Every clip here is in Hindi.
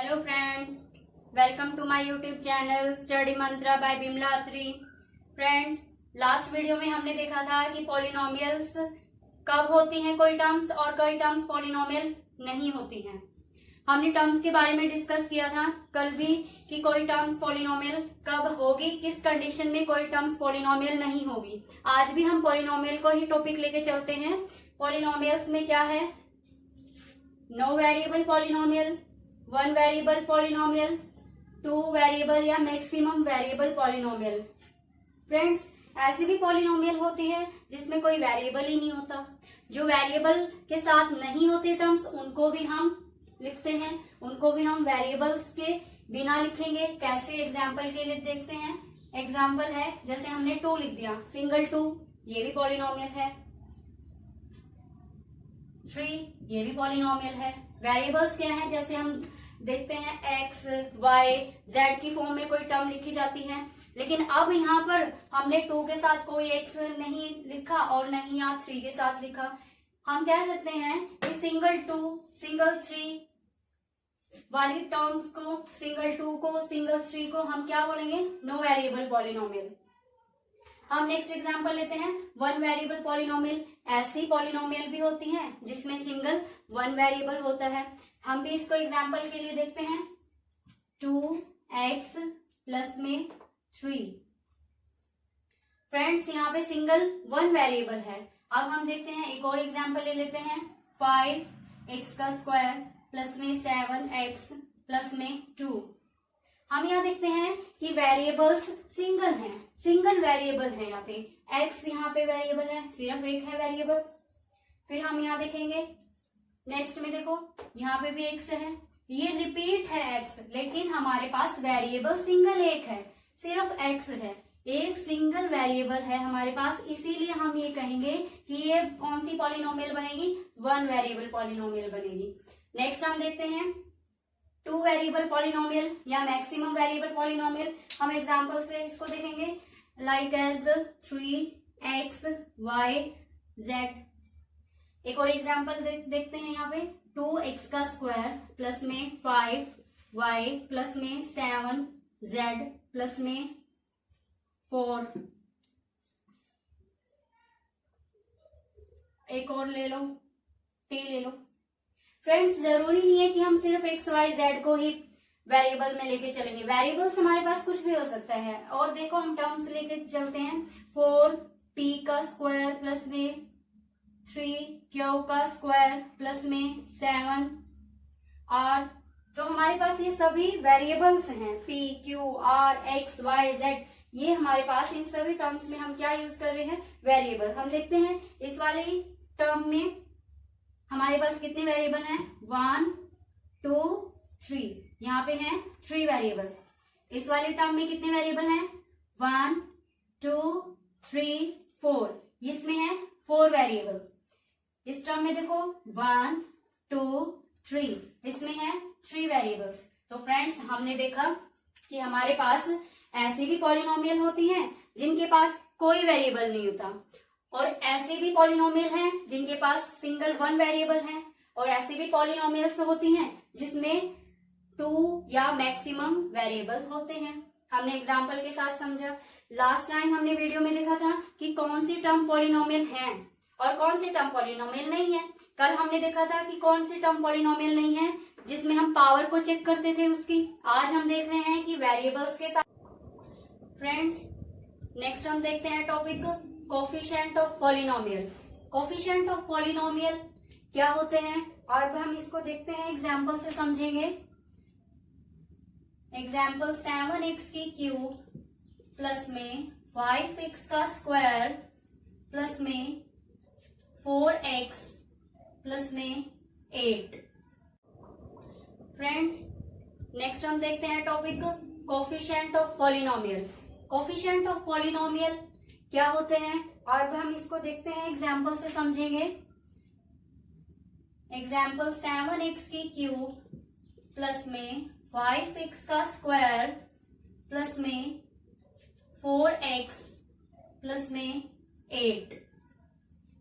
Hello friends, welcome to my YouTube channel study mantra by Bimla Atri. Friends, last video में हमने देखा था कि पॉलिनोमियल्स कब होती हैं कोई टर्म्स और कोई टर्म्स पॉलिनोमियल नहीं होती हैं। हमने टर्म्स के बारे में डिस्कस किया था कल भी कि कोई टर्म्स पॉलिनोमियल कब होगी, किस कंडीशन में कोई टर्म्स पॉलिनोमियल नहीं होगी। आज भी हम पॉलिनोमियल को ही टॉपिक लेके चलते हैं। पॉलिनोमियल्स में क्या है? No variable polynomial, one variable polynomial, two variable या मैक्सिमम वेरिएबल पॉलिनोमियल। फ्रेंड्स, ऐसी भी पॉलिनोमियल होती है जिसमें कोई वेरिएबल ही नहीं होता। जो वेरिएबल के साथ नहीं होते टर्म्स उनको भी हम लिखते हैं, उनको भी हम वेरिएबल्स के बिना लिखेंगे। कैसे? एग्जाम्पल के लिए देखते हैं। एग्जाम्पल है, जैसे हमने 2 लिख दिया, सिंगल 2, ये भी पॉलिनोमियल है। 3, ये भी पॉलिनोमियल है। वेरिएबल्स क्या है? जैसे हम देखते हैं x, y, z की फॉर्म में कोई टर्म लिखी जाती है, लेकिन अब यहाँ पर हमने 2 के साथ कोई x नहीं लिखा और नहीं यहाँ 3 के साथ लिखा। हम कह सकते हैं कि सिंगल 2, सिंगल 3 वाली टर्म्स को, सिंगल 2 को, सिंगल 3 को हम क्या बोलेंगे? No variable polynomial. हम नेक्स्ट एग्जांपल लेते हैं, वन वेरिएबल पॉलिनोमियल। ऐसी पॉलिनोमियल भी होती हैं जिसमें सिंगल वन वेरिएबल होता है। हम भी इसको एग्जांपल के लिए देखते हैं। 2x प्लस में 3। फ्रेंड्स, यहाँ पे सिंगल वन वेरिएबल है। अब हम देखते हैं, एक और एग्जांपल ले लेते हैं। 5x का स्क्वायर प्लस में 7x प्लस में 2। हम यहाँ देखते हैं कि वेरिएबल्स सिंगल हैं, सिंगल वेरिएबल है। यहाँ पे x यहाँ पे वेरिएबल है, सिर्फ एक है वेरिएबल। फिर हम यहाँ देखेंगे, नेक्स्ट में देखो, यहाँ पे भी x है, ये रिपीट है x, लेकिन हमारे पास वेरिएबल सिंगल एक है, सिर्फ x है। एक सिंगल वेरिएबल है हमारे पास, इसीलिए हम ये कहेंगे कि ये कौन सी पॉलिनोमियल बनेगी? वन वेरिएबल पॉलिनोमियल बनेगी। नेक्स्ट हम देखते हैं टू वेरिएबल पॉलिनोमियल या मैक्सिमम वेरिएबल पॉलिनोमियल। हम एग्जांपल से इसको देखेंगे, like as 3x y z। एक और एग्जांपल देखते हैं यहाँ पे, 2x का स्क्वायर प्लस में 5y प्लस में 7z प्लस में 4। एक और ले लो, t ले लो। फ्रेंड्स, जरूरी नहीं है कि हम सिर्फ x y z को ही वेरिएबल में लेके चलेंगे। वेरिएबल्स हमारे पास कुछ भी हो सकता है। और देखो, हम टर्म्स लेके चलते हैं। 4p का स्क्वायर प्लस में 3q का स्क्वायर प्लस में 7r। तो हमारे पास ये सभी वेरिएबल्स हैं, p, q, r, x, y, z। ये हमारे पास इन सभी टर्म्स में हम क्या यूज कर रहे हैं? वेरिएबल। हम देखते हैं इस वाली टर्म में हमारे पास कितने वेरिएबल हैं? 1 2 3। यहाँ पे हैं 3 वेरिएबल। इस वाले टर्म में कितने वेरिएबल हैं? 1 2 3 4। इसमें है 4 वेरिएबल। इस टर्म में देखो 1 2 3, इसमें है 3 वेरिएबल्स। तो फ्रेंड्स, हमने देखा कि हमारे पास ऐसी भी पॉलिनोमियल होती हैं जिनके पास कोई वेरिएबल नहीं होता, और ऐसे भी पॉलिनोमियल हैं जिनके पास सिंगल वन वेरिएबल है, और ऐसी भी पॉलिनोमियल्स होती हैं जिसमें 2 या मैक्सिमम वेरिएबल होते हैं। हमने एग्जांपल के साथ समझा। लास्ट टाइम हमने वीडियो में देखा था कि कौन सी टर्म पॉलिनोमियल है और कौन सी टर्म पॉलिनोमियल नहीं है। कल हमने देखा था कि कौन सी टर्म पॉलिनोमियल नहीं है जिसमें हम पावर को चेक करते थे उसकी। आज हम देख रहे हैं कि वेरिएबल्स के साथ। फ्रेंड्स, नेक्स्ट हम देखते हैं topic coefficient of polynomial. Coefficient of polynomial क्या होते हैं? अब हम इसको देखते हैं, एग्जांपल से समझेंगे। एग्जांपल 7x की क्यूब प्लस में 5x का स्क्वायर प्लस में 4x प्लस में 8। फ्रेंड्स, नेक्स्ट हम देखते हैं topic coefficient of polynomial. Coefficient of polynomial क्या होते हैं? अब हम इसको देखते हैं, एग्जाम्पल से समझेंगे। एग्जाम्पल 7x की क्यूब प्लस में 5x का स्क्वायर प्लस में 4x प्लस में 8।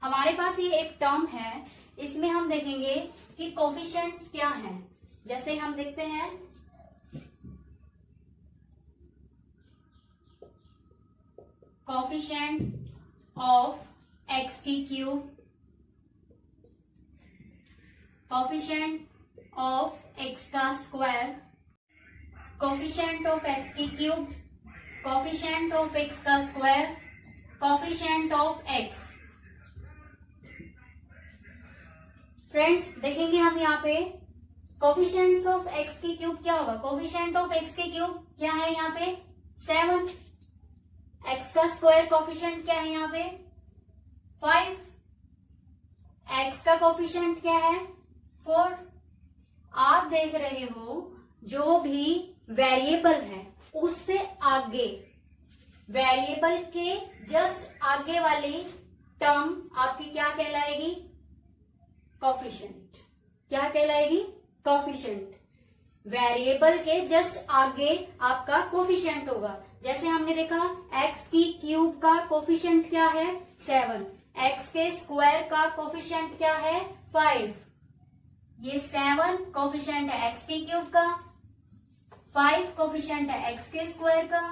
हमारे पास ये एक टर्म है, इसमें हम देखेंगे कि कोफिशिएंट्स क्या हैं। जैसे हम देखते हैं कोफिशिएंट ऑफ एक्स की क्यूब, कोफिशिएंट ऑफ एक्स का स्क्वायर, कोफिशिएंट ऑफ एक्स की क्यूब, कोफिशिएंट ऑफ एक्स का square, coefficient of x. Friends देखेंगे हम यहाँ पे कोफिशिएंट्स ऑफ एक्स की क्यूब क्या होगा, कोफिशिएंट ऑफ एक्स की क्यूब क्या है यहाँ पे 7, एक्स का स्क्वायर कोफिशिएंट क्या है यहाँ पे 5, एक्स का कोफिशिएंट क्या है 4। आप देख रहे हो जो भी वेरिएबल है उससे आगे, वेरिएबल के जस्ट आगे वाली टर्म आपकी क्या कहलाएगी, कोफिशिएंट। क्या कहलाएगी, कोफिशिएंट। वेरिएबल के जस्ट आगे आपका कोफिशिएंट होगा। जैसे हमने देखा एक्स की क्यूब का कोफिशिएंट क्या है 7, एक्स के स्क्वायर का कोफिशिएंट क्या है 5। ये 7 कोफिशिएंट है एक्स की क्यूब का, 5 कोफिशिएंट है एक्स के स्क्वायर का,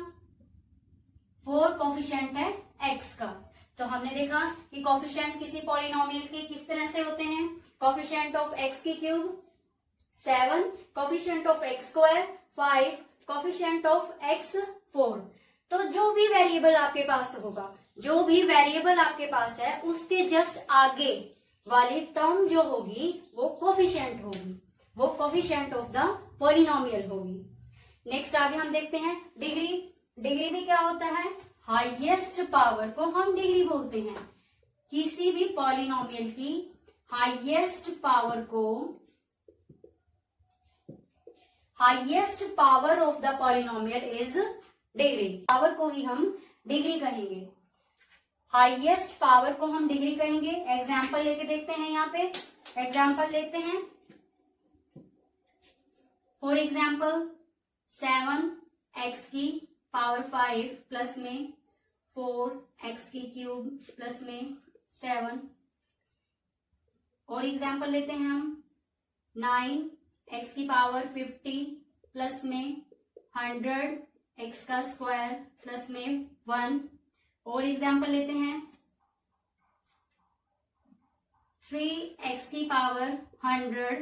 4 कोफिशिएंट है एक्स का। तो हमने देखा कि कोफिशिएंट किसी पॉलिनोमियल के किस तरह से होते हैं, कोफिशिएंट ऑफ एक्स की cube 7, coefficient of x square 5, coefficient of x 4। तो जो भी वेरिएबल आपके पास होगा, जो भी वेरिएबल आपके पास है उसके जस्ट आगे वाली टर्म जो होगी वो कोफिशिएंट होगी, वो कोफिशिएंट ऑफ द पॉलिनोमियल होगी। नेक्स्ट आगे हम देखते हैं डिग्री। डिग्री भी क्या होता है, हाईएस्ट पावर को हम डिग्री बोलते हैं। किसी भी पॉलिनोमियल की हाईएस्ट पावर को, highest power of the polynomial is degree. Power को ही हम डिग्री कहेंगे, हाईएस्ट पावर को हम डिग्री कहेंगे। एग्जाम्पल लेके देखते हैं, यहाँ पे एग्जाम्पल लेते हैं। फॉर एग्जाम्पल 7x की पावर 5 प्लस में 4x की क्यूब प्लस में 7। और एग्जाम्पल लेते हैं हम 9x की पावर 50 प्लस में 100x का स्क्वायर प्लस में 1। और एग्जाम्पल लेते हैं 3x की पावर 100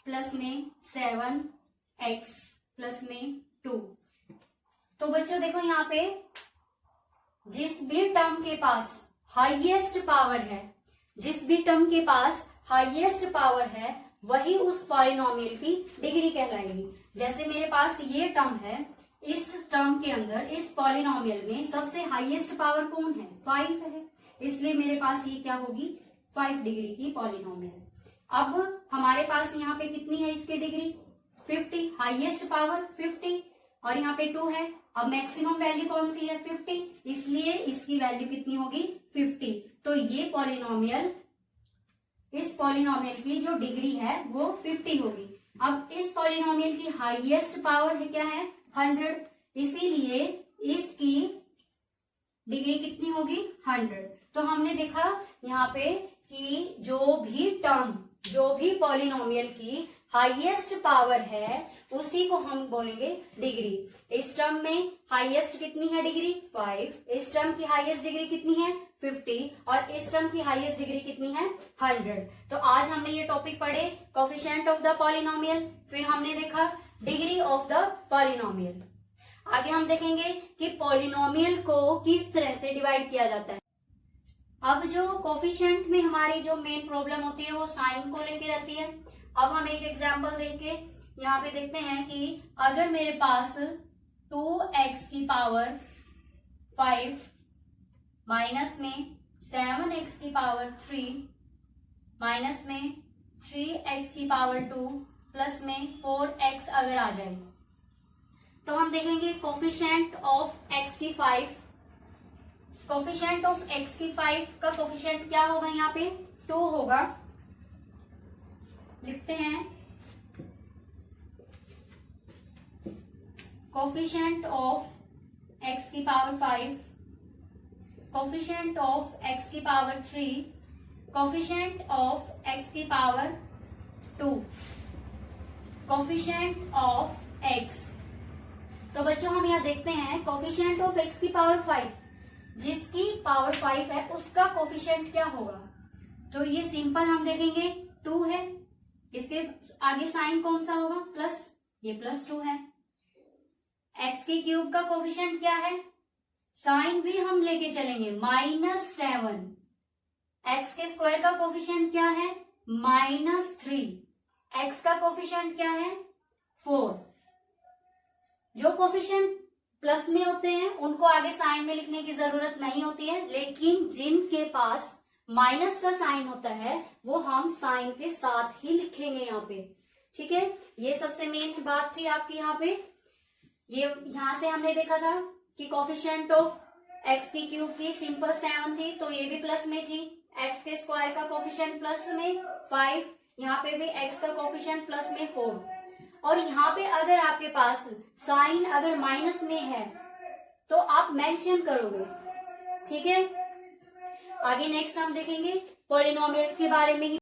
प्लस में 7x प्लस में 2। तो बच्चों देखो यहाँ पे जिस भी टर्म के पास हाईएस्ट पावर है, जिस भी टर्म के पास हाईएस्ट पावर है वही उस पॉलिनोमियल की डिग्री कहलाएगी। जैसे मेरे पास ये टर्म है, इस टर्म के अंदर इस पॉलिनोमियल में सबसे हाईएस्ट पावर कौन है 5 है, इसलिए मेरे पास ये क्या होगी 5 डिग्री की पॉलिनोमियल। अब हमारे पास यहाँ पे कितनी है इसकी डिग्री 50, हाईएस्ट पावर 50 और यहाँ पे 2 है। अब मैक्सिमम वैल्यू कौन सी है 50, इसलिए इसकी वैल्यू कितनी होगी 50। तो ये पॉलिनोमियल, इस पॉलिनोमियल की जो डिग्री है वो 50 होगी। अब इस पॉलिनोमियल की हाईएस्ट पावर है क्या है 100, इसीलिए इसकी डिग्री कितनी होगी 100। तो हमने देखा यहाँ पे कि जो भी टर्म, जो भी पॉलिनोमियल की हाईएस्ट पावर है उसी को हम बोलेंगे डिग्री। इस टर्म में हाईएस्ट कितनी है डिग्री 5, इस टर्म की हाईएस्ट डिग्री कितनी है 50 और इस टर्म की हाईएस्ट डिग्री कितनी है 100। तो आज हमने ये टॉपिक पढ़े कोफिशिएंट ऑफ द पॉलिनोमियल, फिर हमने देखा डिग्री ऑफ द पॉलिनोमियल। आगे हम देखेंगे कि पॉलिनोमियल को किस तरह से डिवाइड किया जाता है। अब जो कोफिशिएंट में हमारी जो मेन प्रॉब्लम होती है वो साइन को लेके रहती है। अब हम एक एग्जांपल देख के यहाँ पे देखते हैं कि अगर मेरे पास 2x की पावर 5 माइनस में 7x की पावर 3 माइनस में 3x की पावर 2 प्लस में 4x अगर आ जाए तो हम देखेंगे कोफिशिएंट ऑफ x की 5, कोफिशिएंट ऑफ x की 5 का कोफिशिएंट क्या होगा यहाँ पे 2 होगा। लिखते हैं कोफिशिएंट ऑफ x की पावर 5, कोफिशिएंट ऑफ x की पावर 3, कोफिशिएंट ऑफ x की पावर 2। Coefficient of x. तो बच्चों हम यहाँ देखते हैं कोफिशिएंट ऑफ एक्स की पावर 5, जिसकी पावर 5 है उसका कोफिशिएंट क्या होगा। तो ये सिंपल हम देखेंगे 2 है, इसके आगे साइन कौन सा होगा, प्लस, ये +2 है। एक्स के क्यूब का कोफिशिएंट क्या है, साइन भी हम लेके चलेंगे -7। एक्स के स्क्वायर का कोफिशिएंट क्या है -3। एक्स का कोफिशिएंट क्या है 4। जो कोफिशिएंट प्लस में होते हैं उनको आगे साइन में लिखने की जरूरत नहीं होती है, लेकिन जिनके पास माइनस का साइन होता है वो हम साइन के साथ ही लिखेंगे यहाँ पे। ठीक है, ये सबसे मेन बात थी आपकी यहाँ पे। ये यहां से हमने देखा था कि कोफिशिएंट ऑफ एक्स की क्यूब की सिंपल 7 थी, तो ये भी प्लस में थी। एक्स के स्क्वायर का कोफिशिएंट प्लस में 5, यहाँ पे भी एक्स का कोफिशिएंट प्लस में 4। और यहाँ पे अगर आपके पास साइन अगर माइनस में है तो आप मेंशन करोगे। ठीक है, आगे नेक्स्ट हम देखेंगे पॉलिनोमियल्स के बारे में ही।